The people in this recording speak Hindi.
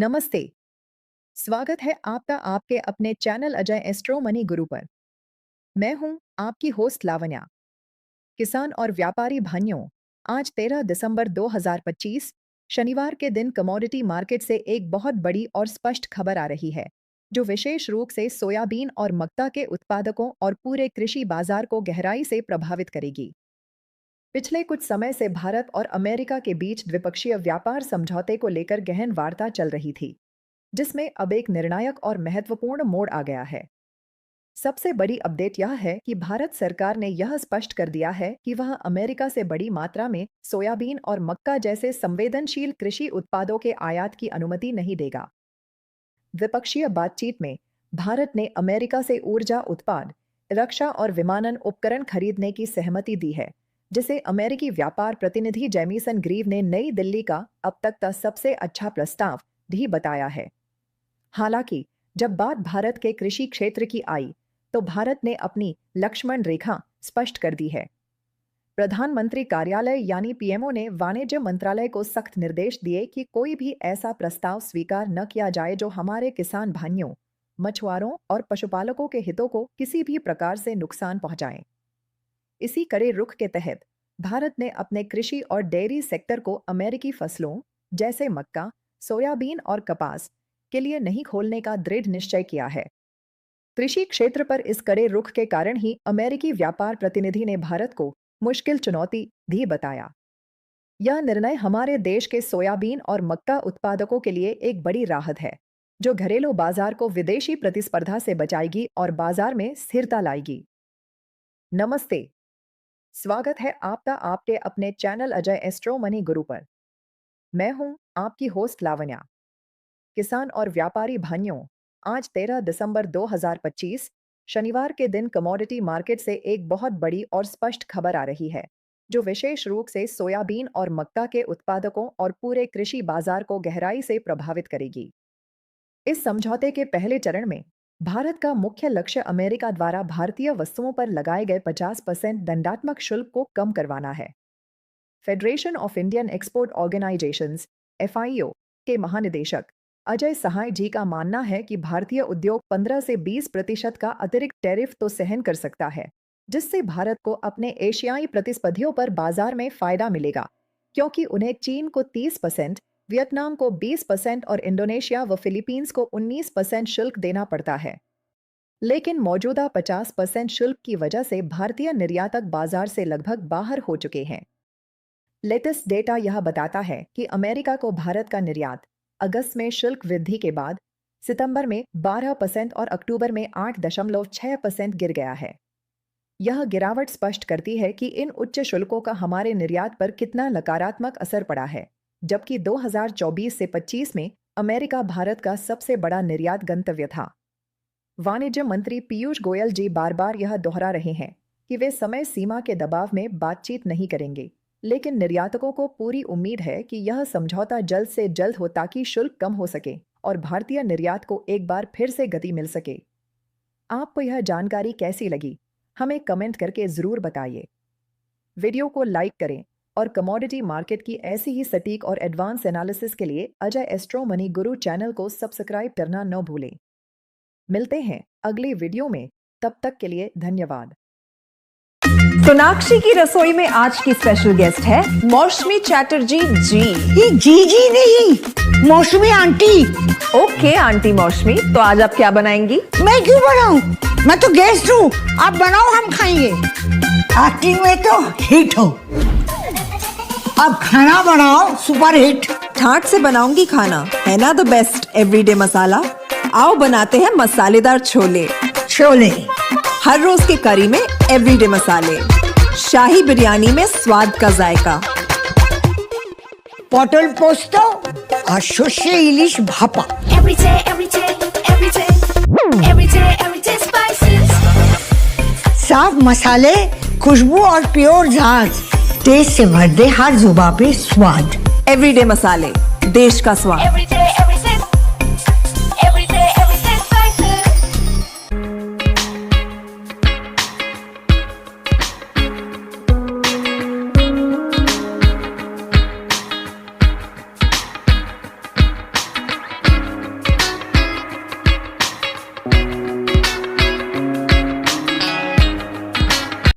नमस्ते। स्वागत है आपका आपके अपने चैनल अजय एस्ट्रो मनी गुरु पर। मैं हूं आपकी होस्ट लावण्या। किसान और व्यापारी भाइयों, आज 13 दिसंबर 2025 शनिवार के दिन कमोडिटी मार्केट से एक बहुत बड़ी और स्पष्ट खबर आ रही है, जो विशेष रूप से सोयाबीन और मक्का के उत्पादकों और पूरे कृषि बाजार को गहराई से प्रभावित करेगी। पिछले कुछ समय से भारत और अमेरिका के बीच द्विपक्षीय व्यापार समझौते को लेकर गहन वार्ता चल रही थी, जिसमें अब एक निर्णायक और महत्वपूर्ण मोड़ आ गया है। सबसे बड़ी अपडेट यह है कि भारत सरकार ने यह स्पष्ट कर दिया है कि वह अमेरिका से बड़ी मात्रा में सोयाबीन और मक्का जैसे संवेदनशील कृषि उत्पादों के आयात की अनुमति नहीं देगा। द्विपक्षीय बातचीत में भारत ने अमेरिका से ऊर्जा उत्पाद, रक्षा और विमानन उपकरण खरीदने की सहमति दी है, जिसे अमेरिकी व्यापार प्रतिनिधि जेमिसन ग्रीव ने नई दिल्ली का अब तक का सबसे अच्छा प्रस्ताव भी बताया है। हालांकि जब बात भारत के कृषि क्षेत्र की आई, तो भारत ने अपनी लक्ष्मण रेखा स्पष्ट कर दी है। प्रधानमंत्री कार्यालय यानी पीएमओ ने वाणिज्य मंत्रालय को सख्त निर्देश दिए कि कोई भी ऐसा प्रस्ताव स्वीकार न किया जाए जो हमारे किसान भाइयों, मछुआरों और पशुपालकों के हितों को किसी भी प्रकार से नुकसान पहुंचाए। इसी कड़े रुख के तहत भारत ने अपने कृषि और डेयरी सेक्टर को अमेरिकी फसलों जैसे मक्का, सोयाबीन और कपास के लिए नहीं खोलने का दृढ़ निश्चय किया है। कृषि क्षेत्र पर इस कड़े रुख के कारण ही अमेरिकी व्यापार प्रतिनिधि ने भारत को मुश्किल चुनौती भी बताया। यह निर्णय हमारे देश के सोयाबीन और मक्का उत्पादकों के लिए एक बड़ी राहत है, जो घरेलू बाजार को विदेशी प्रतिस्पर्धा से बचाएगी और बाजार में स्थिरता लाएगी। नमस्ते। स्वागत है आपका आपके अपने चैनल अजय एस्ट्रो मनी गुरु पर। मैं हूं आपकी होस्ट लावण्या। किसान और व्यापारी भाइयों, आज 13 दिसंबर 2025 शनिवार के दिन कमोडिटी मार्केट से एक बहुत बड़ी और स्पष्ट खबर आ रही है, जो विशेष रूप से सोयाबीन और मक्का के उत्पादकों और पूरे कृषि बाजार को गहराई से प्रभावित करेगी। इस समझौते के पहले चरण में भारत का मुख्य लक्ष्य अमेरिका द्वारा भारतीय वस्तुओं पर लगाए गए 50% दंडात्मक शुल्क को कम करवाना है। Federation of Indian export organisations (FIO) के महानिदेशक अजय सहाय जी का मानना है कि भारतीय उद्योग 15 से 20% का अतिरिक्त टैरिफ तो सहन कर सकता है, जिससे भारत को अपने एशियाई प्रतिस्पर्धियों पर बाजार में फायदा मिलेगा, क्योंकि उन्हें चीन को 30%, वियतनाम को 20% और इंडोनेशिया व फिलीपींस को 19% शुल्क देना पड़ता है। लेकिन मौजूदा 50% शुल्क की वजह से भारतीय निर्यातक बाजार से लगभग बाहर हो चुके हैं। लेटेस्ट डेटा यह बताता है कि अमेरिका को भारत का निर्यात अगस्त में शुल्क वृद्धि के बाद सितंबर में 12% और अक्टूबर में 8.6% गिर गया है। यह गिरावट स्पष्ट करती है कि इन उच्च शुल्कों का हमारे निर्यात पर कितना नकारात्मक असर पड़ा है, जबकि 2024 से 25 में अमेरिका भारत का सबसे बड़ा निर्यात गंतव्य था। वाणिज्य मंत्री पीयूष गोयल जी बार बार यह दोहरा रहे हैं कि वे समय सीमा के दबाव में बातचीत नहीं करेंगे, लेकिन निर्यातकों को पूरी उम्मीद है कि यह समझौता जल्द से जल्द हो ताकि शुल्क कम हो सके और भारतीय निर्यात को एक बार फिर से गति मिल सके। आपको यह जानकारी कैसी लगी, हमें कमेंट करके ज़रूर बताइए। वीडियो को लाइक करें और कमोडिटी मार्केट की ऐसी ही सटीक और एडवांस एनालिसिस के लिए अजय एस्ट्रो मनी गुरु चैनल को सब्सक्राइब करना न भूलें। मिलते हैं अगले वीडियो में, तब तक के लिए धन्यवाद। सोनाक्षी की रसोई में आज की स्पेशल गेस्ट है मौसमी चैटर्जी जी। ये जी नहीं, मौसमी आंटी। ओके आंटी मौसमी, तो आज आप क्या बनाएंगी? मैं क्यों बनाऊं? मैं तो गेस्ट हूँ, आप बनाओ, हम खाएंगे। एक्टिंग में तो हिट हो, अब खाना बनाओ सुपर हिट। ठाट से बनाऊंगी खाना, है ना द बेस्ट एवरीडे मसाला। आओ बनाते हैं मसालेदार छोले। हर रोज के करी में एवरीडे मसाले, शाही बिरयानी में स्वाद का जायका। पटल पोस्तो और शुष्य इलिश भापा। साफ मसाले, खुशबू और प्योर झाग, टेस्ट से भर दे हर जुबान पे स्वाद। एवरीडे मसाले, देश का स्वाद।